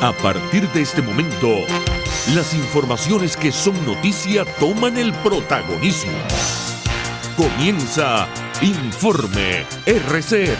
A partir de este momento, las informaciones que son noticia toman el protagonismo. Comienza Informe RCR.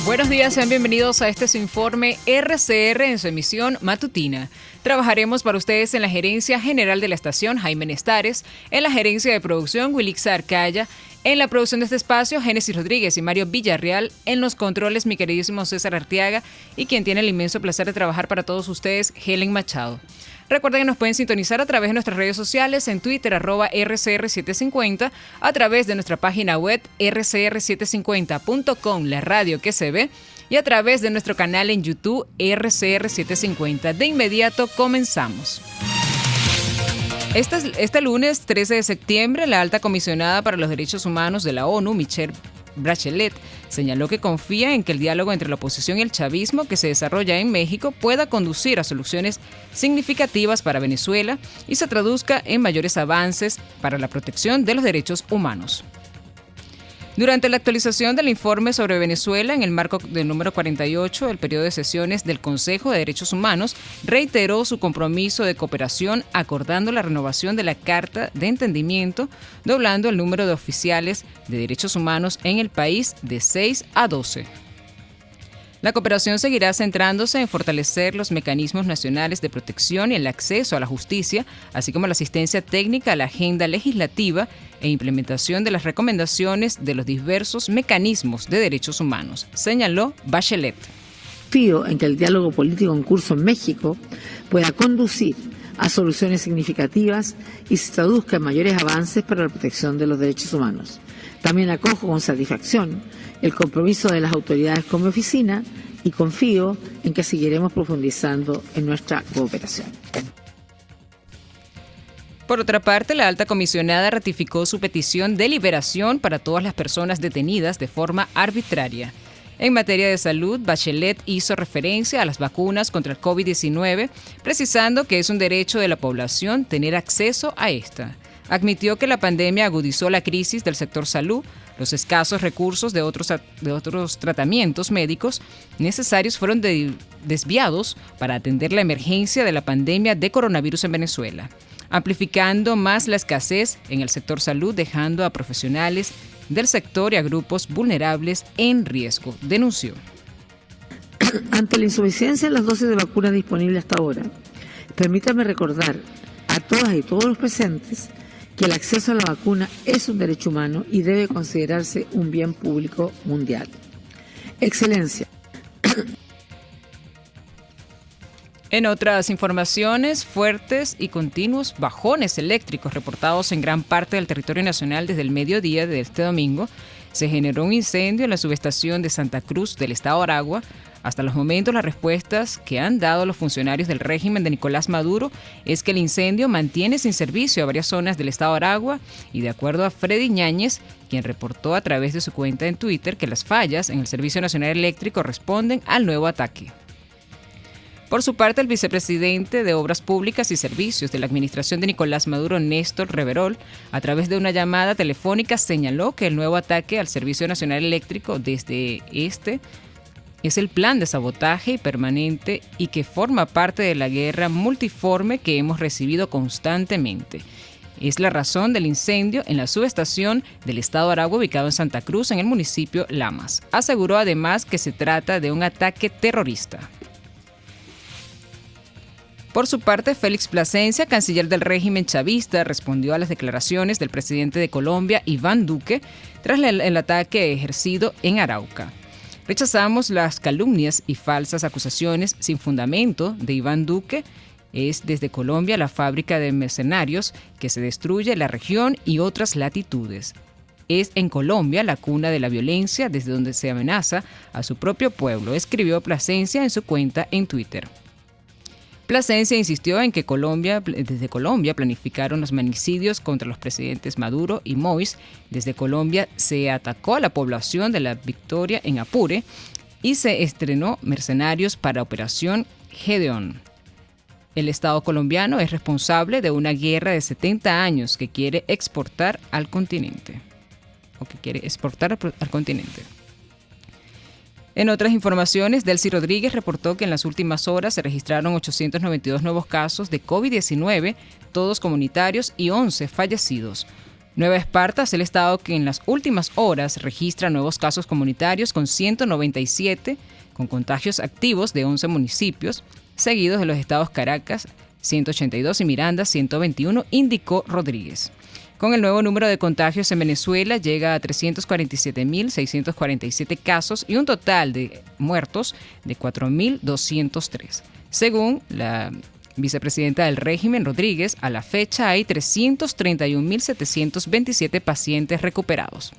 Buenos días, sean bienvenidos a este su Informe RCR en su emisión matutina. Trabajaremos para ustedes en la Gerencia General de la Estación, Jaime Nestares, en la Gerencia de Producción, Wilixa Arcaya, en la producción de este espacio, Génesis Rodríguez y Mario Villarreal, en los controles, mi queridísimo César Arteaga, y quien tiene el inmenso placer de trabajar para todos ustedes, Helen Machado. Recuerden que nos pueden sintonizar a través de nuestras redes sociales, en Twitter, @RCR750, a través de nuestra página web, rcr750.com, la radio que se ve, y a través de nuestro canal en YouTube, RCR750. De inmediato, comenzamos. Este lunes 13 de septiembre, la alta comisionada para los derechos humanos de la ONU, Michelle Bachelet, señaló que confía en que el diálogo entre la oposición y el chavismo que se desarrolla en México pueda conducir a soluciones significativas para Venezuela y se traduzca en mayores avances para la protección de los derechos humanos. Durante la actualización del informe sobre Venezuela en el marco del número 48 del periodo de sesiones del Consejo de Derechos Humanos, reiteró su compromiso de cooperación acordando la renovación de la Carta de Entendimiento, doblando el número de oficiales de derechos humanos en el país de 6 a 12. La cooperación seguirá centrándose en fortalecer los mecanismos nacionales de protección y el acceso a la justicia, así como la asistencia técnica a la agenda legislativa e implementación de las recomendaciones de los diversos mecanismos de derechos humanos, señaló Bachelet. Confío en que el diálogo político en curso en México pueda conducir a soluciones significativas y se traduzca en mayores avances para la protección de los derechos humanos. También acojo con satisfacción el compromiso de las autoridades con mi oficina y confío en que seguiremos profundizando en nuestra cooperación. Por otra parte, la alta comisionada ratificó su petición de liberación para todas las personas detenidas de forma arbitraria. En materia de salud, Bachelet hizo referencia a las vacunas contra el COVID-19, precisando que es un derecho de la población tener acceso a esta. Admitió que la pandemia agudizó la crisis del sector salud. Los escasos recursos de otros tratamientos médicos necesarios fueron desviados para atender la emergencia de la pandemia de coronavirus en Venezuela, amplificando más la escasez en el sector salud, dejando a profesionales del sector y a grupos vulnerables en riesgo, denunció. Ante la insuficiencia de las dosis de vacunas disponibles hasta ahora, permítame recordar a todas y todos los presentes que el acceso a la vacuna es un derecho humano y debe considerarse un bien público mundial. Excelencia. En otras informaciones, fuertes y continuos bajones eléctricos reportados en gran parte del territorio nacional desde el mediodía de este domingo, se generó un incendio en la subestación de Santa Cruz del estado Aragua. Hasta los momentos, las respuestas que han dado los funcionarios del régimen de Nicolás Maduro es que el incendio mantiene sin servicio a varias zonas del estado Aragua y de acuerdo a Freddy Ñáñez, quien reportó a través de su cuenta en Twitter que las fallas en el Servicio Nacional Eléctrico responden al nuevo ataque. Por su parte, el vicepresidente de Obras Públicas y Servicios de la administración de Nicolás Maduro, Néstor Reverol, a través de una llamada telefónica señaló que el nuevo ataque al Servicio Nacional Eléctrico desde es el plan de sabotaje permanente y que forma parte de la guerra multiforme que hemos recibido constantemente. Es la razón del incendio en la subestación del estado Aragua ubicado en Santa Cruz, en el municipio Lamas. Aseguró además que se trata de un ataque terrorista. Por su parte, Félix Plasencia, canciller del régimen chavista, respondió a las declaraciones del presidente de Colombia, Iván Duque, tras el ataque ejercido en Arauca. Rechazamos las calumnias y falsas acusaciones sin fundamento de Iván Duque. Es desde Colombia la fábrica de mercenarios que se destruye la región y otras latitudes. Es en Colombia la cuna de la violencia desde donde se amenaza a su propio pueblo, escribió Plasencia en su cuenta en Twitter. Plasencia insistió en que desde Colombia planificaron los magnicidios contra los presidentes Maduro y Moïse. Desde Colombia se atacó a la población de La Victoria en Apure y se estrenó mercenarios para Operación Gedeón. El Estado colombiano es responsable de una guerra de 70 años que quiere exportar al continente. En otras informaciones, Delcy Rodríguez reportó que en las últimas horas se registraron 892 nuevos casos de COVID-19, todos comunitarios, y 11 fallecidos. Nueva Esparta es el estado que en las últimas horas registra nuevos casos comunitarios con 197, con contagios activos de 11 municipios, seguidos de los estados Caracas, 182 y Miranda, 121, indicó Rodríguez. Con el nuevo número de contagios en Venezuela llega a 347.647 casos y un total de muertos de 4.203. Según la vicepresidenta del régimen, Rodríguez, a la fecha hay 331.727 pacientes recuperados.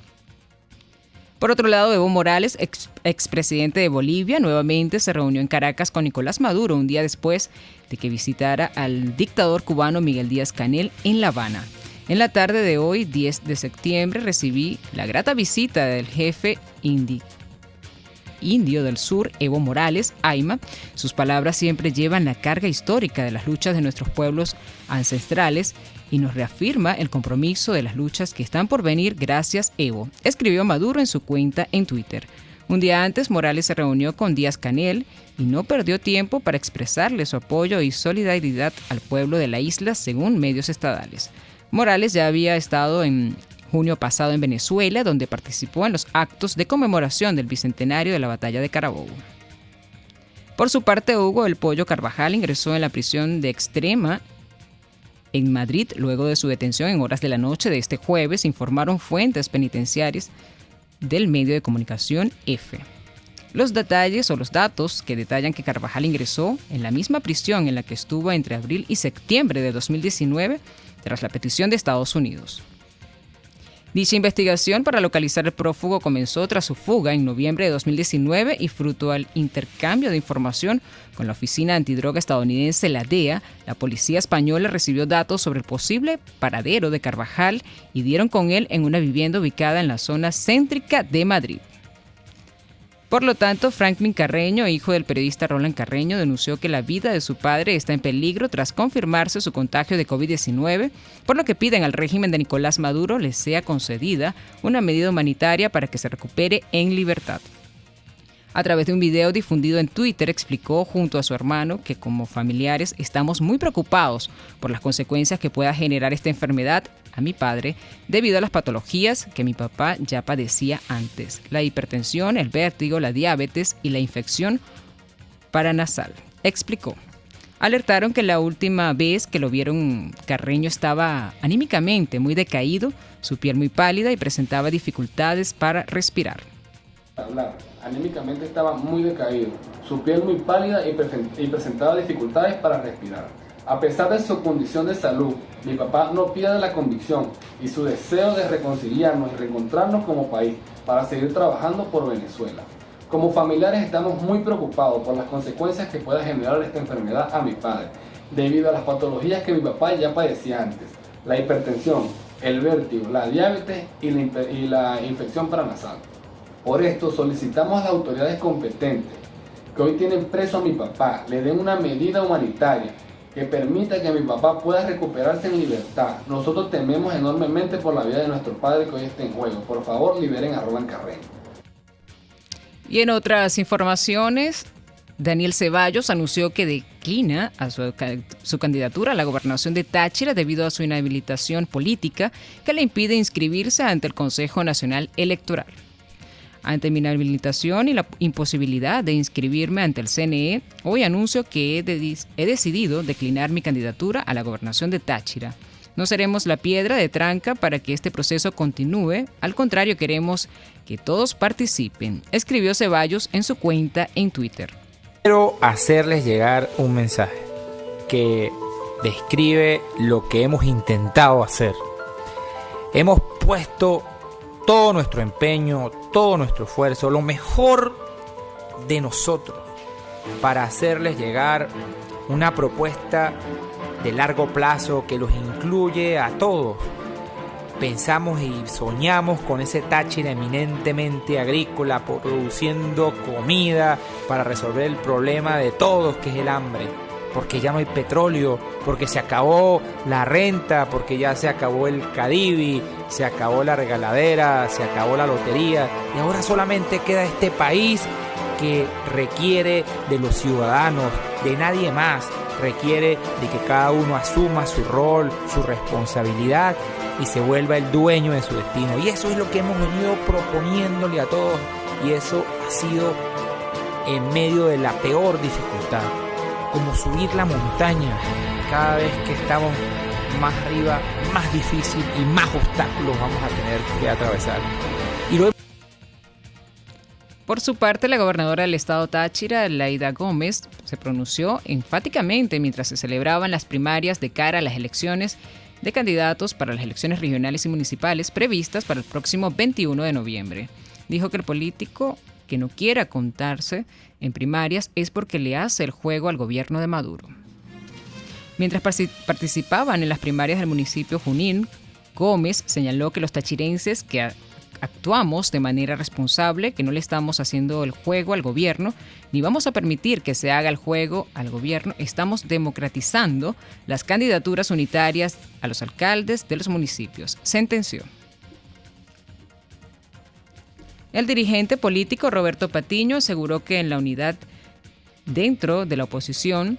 Por otro lado, Evo Morales, expresidente de Bolivia, nuevamente se reunió en Caracas con Nicolás Maduro un día después de que visitara al dictador cubano Miguel Díaz-Canel en La Habana. En la tarde de hoy, 10 de septiembre, recibí la grata visita del jefe indio del sur, Evo Morales, AIMA. Sus palabras siempre llevan la carga histórica de las luchas de nuestros pueblos ancestrales y nos reafirma el compromiso de las luchas que están por venir. Gracias, Evo, escribió Maduro en su cuenta en Twitter. Un día antes, Morales se reunió con Díaz-Canel y no perdió tiempo para expresarle su apoyo y solidaridad al pueblo de la isla, según medios estatales. Morales ya había estado en junio pasado en Venezuela, donde participó en los actos de conmemoración del bicentenario de la batalla de Carabobo. Por su parte, Hugo El Pollo Carvajal ingresó en la prisión de Extrema en Madrid luego de su detención en horas de la noche de este jueves, informaron fuentes penitenciarias del medio de comunicación EFE. Los detalles o los datos que detallan que Carvajal ingresó en la misma prisión en la que estuvo entre abril y septiembre de 2019 tras la petición de Estados Unidos. Dicha investigación para localizar al prófugo comenzó tras su fuga en noviembre de 2019 y fruto al intercambio de información con la Oficina Antidroga estadounidense, la DEA, la policía española recibió datos sobre el posible paradero de Carvajal y dieron con él en una vivienda ubicada en la zona céntrica de Madrid. Por lo tanto, Franklin Carreño, hijo del periodista Roland Carreño, denunció que la vida de su padre está en peligro tras confirmarse su contagio de COVID-19, por lo que piden al régimen de Nicolás Maduro les sea concedida una medida humanitaria para que se recupere en libertad. A través de un video difundido en Twitter, explicó junto a su hermano que como familiares estamos muy preocupados por las consecuencias que pueda generar esta enfermedad a mi padre debido a las patologías que mi papá ya padecía antes, la hipertensión, el vértigo, la diabetes y la infección paranasal, explicó. Alertaron que la última vez que lo vieron, Carreño estaba anímicamente muy decaído, su piel muy pálida y presentaba dificultades para respirar. Anímicamente estaba muy decaído, su piel muy pálida y presentaba dificultades para respirar. A pesar de su condición de salud, mi papá no pierde la convicción y su deseo de reconciliarnos y reencontrarnos como país para seguir trabajando por Venezuela. Como familiares estamos muy preocupados por las consecuencias que pueda generar esta enfermedad a mi padre, debido a las patologías que mi papá ya padecía antes, la hipertensión, el vértigo, la diabetes y la infección paranasal. Por esto solicitamos a las autoridades competentes que hoy tienen preso a mi papá, le den una medida humanitaria que permita que mi papá pueda recuperarse en libertad. Nosotros tememos enormemente por la vida de nuestro padre que hoy está en juego. Por favor, liberen a Roland Carreño. Y en otras informaciones, Daniel Ceballos anunció que declina a su candidatura a la gobernación de Táchira debido a su inhabilitación política que le impide inscribirse ante el Consejo Nacional Electoral. Ante mi inhabilitación y la imposibilidad de inscribirme ante el CNE, hoy anuncio que he decidido declinar mi candidatura a la gobernación de Táchira. No seremos la piedra de tranca para que este proceso continúe, al contrario queremos que todos participen, escribió Ceballos en su cuenta en Twitter. Quiero hacerles llegar un mensaje que describe lo que hemos intentado hacer. Hemos puesto todo nuestro empeño, todo nuestro esfuerzo, lo mejor de nosotros para hacerles llegar una propuesta de largo plazo que los incluye a todos. Pensamos y soñamos con ese Táchira eminentemente agrícola, produciendo comida para resolver el problema de todos, que es el hambre. Porque ya no hay petróleo, porque se acabó la renta, porque ya se acabó el Cadivi, se acabó la regaladera, se acabó la lotería y ahora solamente queda este país que requiere de los ciudadanos, de nadie más. Requiere de que cada uno asuma su rol, su responsabilidad y se vuelva el dueño de su destino. Y eso es lo que hemos venido proponiéndole a todos, y eso ha sido en medio de la peor dificultad, como subir la montaña. Cada vez que estamos más arriba, más difícil y más obstáculos vamos a tener que atravesar. Por su parte, la gobernadora del estado Táchira, Laida Gómez, se pronunció enfáticamente mientras se celebraban las primarias de cara a las elecciones de candidatos para las elecciones regionales y municipales previstas para el próximo 21 de noviembre. Dijo que el político que no quiera contarse en primarias es porque le hace el juego al gobierno de Maduro. Mientras participaban en las primarias del municipio Junín, Gómez señaló que los tachirenses que actuamos de manera responsable, que no le estamos haciendo el juego al gobierno, ni vamos a permitir que se haga el juego al gobierno. Estamos democratizando las candidaturas unitarias a los alcaldes de los municipios, sentenció. El dirigente político Roberto Patiño aseguró que en la unidad dentro de la oposición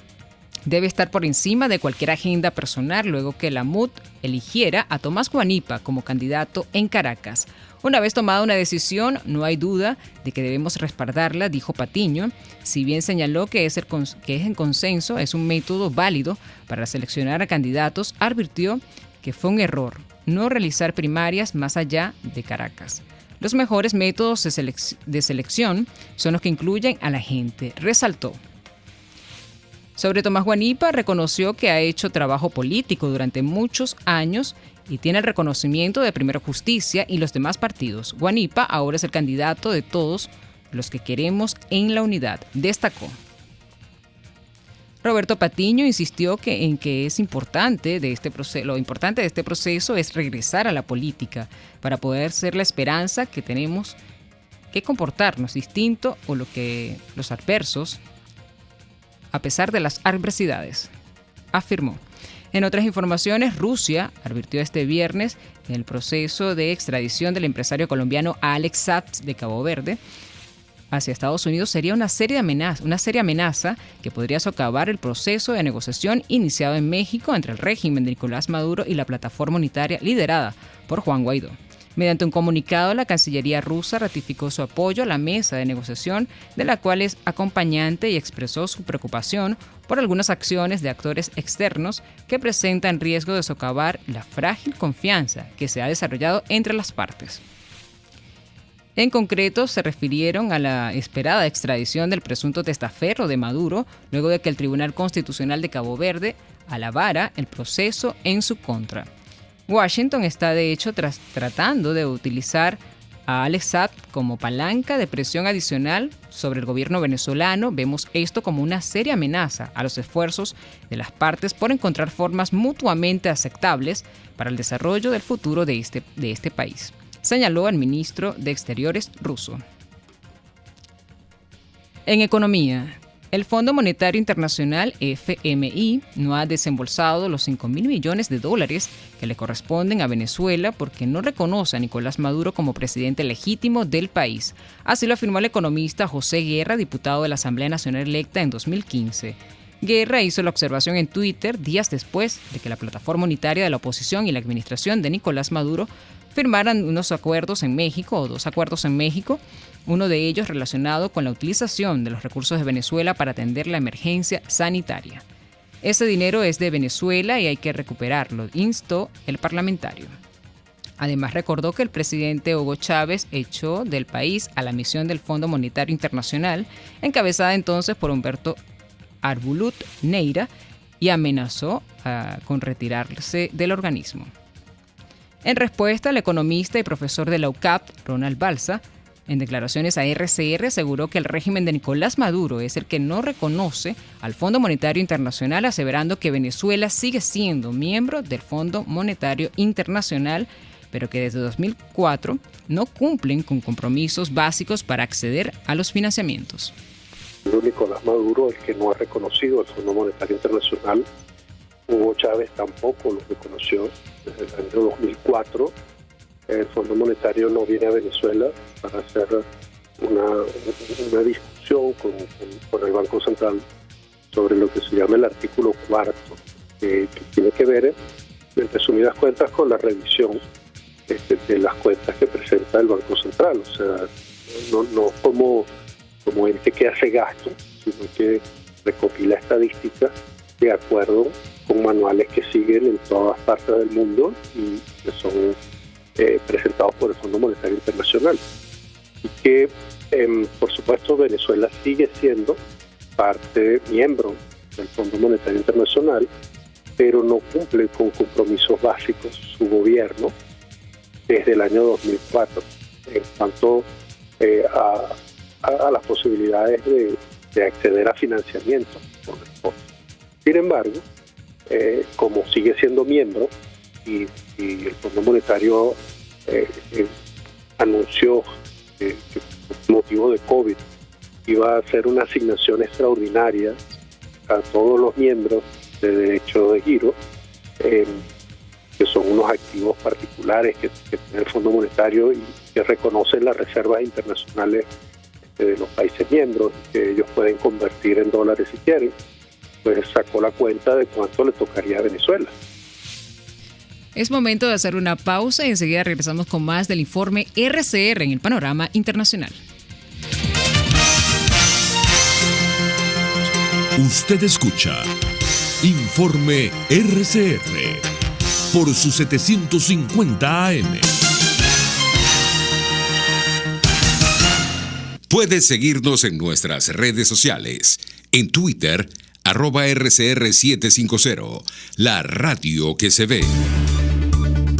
debe estar por encima de cualquier agenda personal, luego que la MUD eligiera a Tomás Guanipa como candidato en Caracas. Una vez tomada una decisión, no hay duda de que debemos respaldarla, dijo Patiño. Si bien señaló que es en consenso, es un método válido para seleccionar a candidatos, advirtió que fue un error no realizar primarias más allá de Caracas. Los mejores métodos de selección son los que incluyen a la gente, resaltó. Sobre Tomás Guanipa, reconoció que ha hecho trabajo político durante muchos años y tiene el reconocimiento de Primero Justicia y los demás partidos. Guanipa ahora es el candidato de todos los que queremos en la unidad, destacó. Roberto Patiño insistió en que es importante lo importante de este proceso es regresar a la política para poder ser la esperanza que tenemos que comportarnos distinto o los adversos a pesar de las adversidades, afirmó. En otras informaciones, Rusia advirtió este viernes en el proceso de extradición del empresario colombiano Alex Saab de Cabo Verde hacia Estados Unidos sería una seria amenaza que podría socavar el proceso de negociación iniciado en México entre el régimen de Nicolás Maduro y la plataforma unitaria liderada por Juan Guaidó. Mediante un comunicado, la Cancillería rusa ratificó su apoyo a la mesa de negociación, de la cual es acompañante, y expresó su preocupación por algunas acciones de actores externos que presentan riesgo de socavar la frágil confianza que se ha desarrollado entre las partes. En concreto, se refirieron a la esperada extradición del presunto testaferro de Maduro, luego de que el Tribunal Constitucional de Cabo Verde alabara el proceso en su contra. Washington está de hecho tratando de utilizar a Alex Saab como palanca de presión adicional sobre el gobierno venezolano. Vemos esto como una seria amenaza a los esfuerzos de las partes por encontrar formas mutuamente aceptables para el desarrollo del futuro de este país, señaló el ministro de Exteriores ruso. En economía, el Fondo Monetario Internacional, FMI, no ha desembolsado los $5.000 millones que le corresponden a Venezuela porque no reconoce a Nicolás Maduro como presidente legítimo del país. Así lo afirmó el economista José Guerra, diputado de la Asamblea Nacional electa en 2015. Guerra hizo la observación en Twitter días después de que la plataforma unitaria de la oposición y la administración de Nicolás Maduro firmaran dos acuerdos en México, uno de ellos relacionado con la utilización de los recursos de Venezuela para atender la emergencia sanitaria. Ese dinero es de Venezuela y hay que recuperarlo, instó el parlamentario. Además, recordó que el presidente Hugo Chávez echó del país a la misión del Fondo Monetario Internacional, encabezada entonces por Humberto Arbulut Neira, y amenazó con retirarse del organismo. En respuesta, el economista y profesor de la UCAP, Ronald Balsa, en declaraciones a RCR, aseguró que el régimen de Nicolás Maduro es el que no reconoce al Fondo Monetario Internacional, aseverando que Venezuela sigue siendo miembro del Fondo Monetario Internacional, pero que desde 2004 no cumplen con compromisos básicos para acceder a los financiamientos. Nicolás Maduro el que no ha reconocido el Fondo Monetario Internacional. Hugo Chávez tampoco lo reconoció desde el año 2004. El Fondo Monetario no viene a Venezuela para hacer una discusión discusión con el Banco Central sobre lo que se llama el artículo 4, que tiene que ver, en resumidas cuentas, con la revisión de las cuentas que presenta el Banco Central. O sea, no como ente que hace gasto, sino que recopila estadísticas de acuerdo con manuales que siguen en todas partes del mundo y que son presentados por el Fondo Monetario Internacional. Y que, por supuesto, Venezuela sigue siendo miembro del Fondo Monetario Internacional, pero no cumple con compromisos básicos su gobierno desde el año 2004 en cuanto a las posibilidades de acceder a financiamiento por el fondo. Sin embargo, como sigue siendo miembro y el Fondo Monetario anunció que por motivo de COVID iba a hacer una asignación extraordinaria a todos los miembros de derecho de giro, que son unos activos particulares que tiene el Fondo Monetario y que reconocen las reservas internacionales de los países miembros, que ellos pueden convertir en dólares si quieren. Pues sacó la cuenta de cuánto le tocaría a Venezuela. Es momento de hacer una pausa y enseguida regresamos con más del informe RCR en el panorama internacional. Usted escucha Informe RCR por su 750 AM. Puedes seguirnos en nuestras redes sociales. En Twitter, @RCR750, la radio que se ve.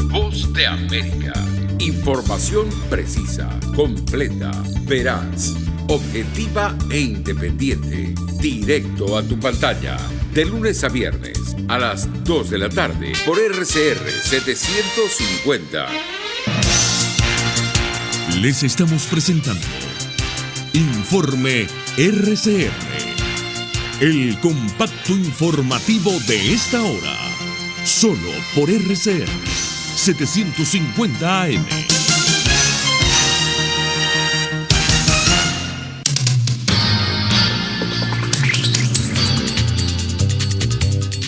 Voz de América. Información precisa, completa, veraz, objetiva e independiente. Directo a tu pantalla. De lunes a viernes a las 2 de la tarde por RCR 750. Les estamos presentando Informe RCR, el compacto informativo de esta hora, solo por RCR 750 AM.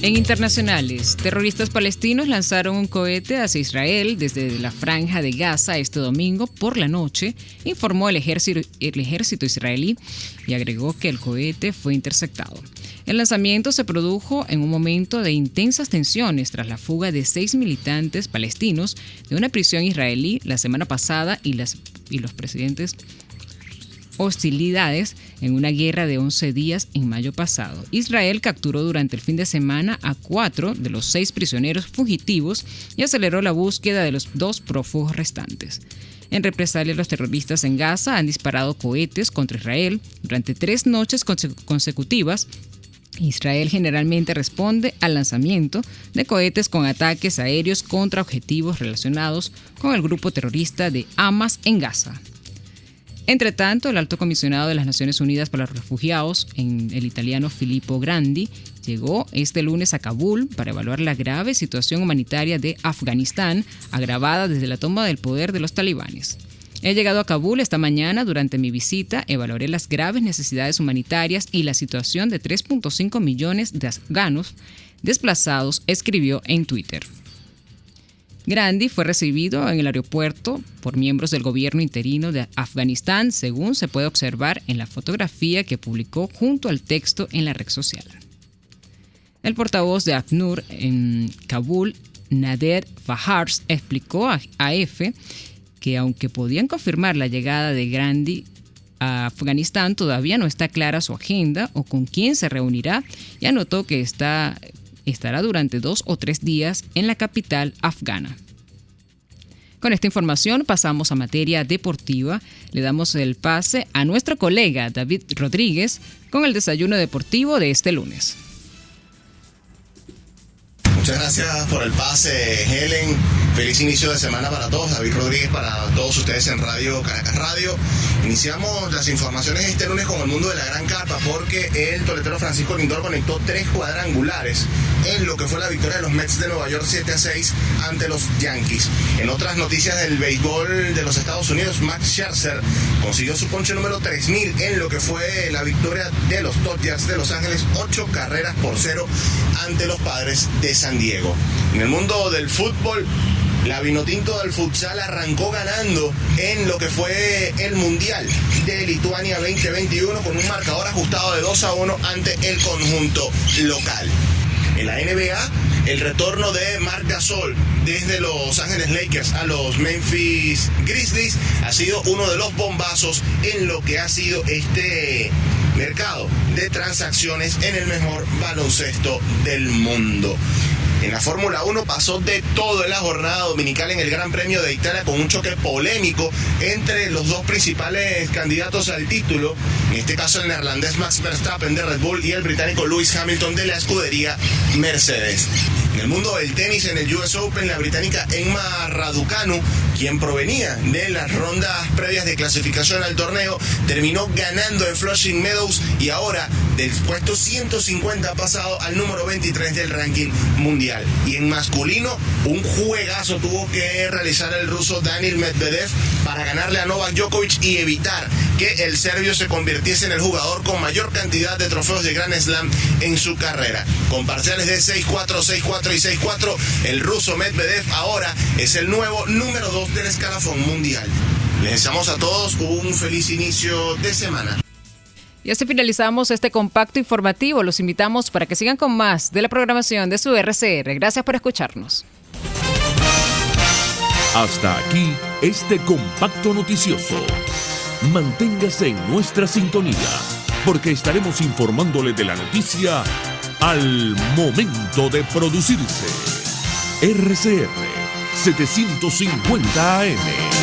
En internacionales, terroristas palestinos lanzaron un cohete hacia Israel desde la franja de Gaza este domingo por la noche, informó el ejército israelí y agregó que el cohete fue interceptado. El lanzamiento se produjo en un momento de intensas tensiones tras la fuga de 6 militantes palestinos de una prisión israelí la semana pasada y los precedentes hostilidades en una guerra de 11 días en mayo pasado. Israel capturó durante el fin de semana a 4 de los 6 prisioneros fugitivos y aceleró la búsqueda de los 2 prófugos restantes. En represalia, los terroristas en Gaza han disparado cohetes contra Israel durante 3 noches consecutivas. Israel generalmente responde al lanzamiento de cohetes con ataques aéreos contra objetivos relacionados con el grupo terrorista de Hamas en Gaza. Entre tanto, el alto comisionado de las Naciones Unidas para los Refugiados, el italiano Filippo Grandi, llegó este lunes a Kabul para evaluar la grave situación humanitaria de Afganistán, agravada desde la toma del poder de los talibanes. He llegado a Kabul esta mañana. Durante mi visita evaluaré las graves necesidades humanitarias y la situación de 3.5 millones de afganos desplazados, escribió en Twitter. Grandi fue recibido en el aeropuerto por miembros del gobierno interino de Afganistán, según se puede observar en la fotografía que publicó junto al texto en la red social. El portavoz de ACNUR en Kabul, Nader Fahars, explicó a AF que aunque podían confirmar la llegada de Grandi a Afganistán, todavía no está clara su agenda o con quién se reunirá, y anotó que estará durante 2 o 3 días en la capital afgana. Con esta información pasamos a materia deportiva. Le damos el pase a nuestro colega David Rodríguez con el desayuno deportivo de este lunes. Muchas gracias por el pase, Helen. Feliz inicio de semana para todos. David Rodríguez para todos ustedes en Radio Caracas Radio. Iniciamos las informaciones este lunes con el mundo de la gran carpa porque el toletero Francisco Lindor conectó 3 cuadrangulares en lo que fue la victoria de los Mets de Nueva York 7-6 ante los Yankees. En otras noticias del béisbol de los Estados Unidos, Max Scherzer consiguió su ponche número 3000 en lo que fue la victoria de los Dodgers de Los Ángeles 8-0 ante los Padres de San Diego. En el mundo del fútbol, la Vinotinto del futsal arrancó ganando en lo que fue el Mundial de Lituania 2021 con un marcador ajustado de 2-1 ante el conjunto local. En la NBA, el retorno de Marc Gasol desde Los Ángeles Lakers a los Memphis Grizzlies ha sido uno de los bombazos en lo que ha sido este mercado de transacciones en el mejor baloncesto del mundo. En la Fórmula 1 pasó de todo en la jornada dominical en el Gran Premio de Italia con un choque polémico entre los dos principales candidatos al título, en este caso el neerlandés Max Verstappen de Red Bull y el británico Lewis Hamilton de la escudería Mercedes. En el mundo del tenis, en el US Open, la británica Emma Raducanu, quien provenía de las rondas previas de clasificación al torneo, terminó ganando en Flushing Meadows y ahora del puesto 150 ha pasado al número 23 del ranking mundial. Y en masculino, un juegazo tuvo que realizar el ruso Daniil Medvedev para ganarle a Novak Djokovic y evitar que el serbio se convirtiese en el jugador con mayor cantidad de trofeos de Grand Slam en su carrera. Con parciales de 6-4, 6-4 y 6-4, el ruso Medvedev ahora es el nuevo número 2 del escalafón mundial. Les deseamos a todos un feliz inicio de semana. Y así finalizamos este compacto informativo. Los invitamos para que sigan con más de la programación de su RCR. Gracias por escucharnos. Hasta aquí este compacto noticioso. Manténgase en nuestra sintonía, porque estaremos informándole de la noticia al momento de producirse. RCR 750 AM.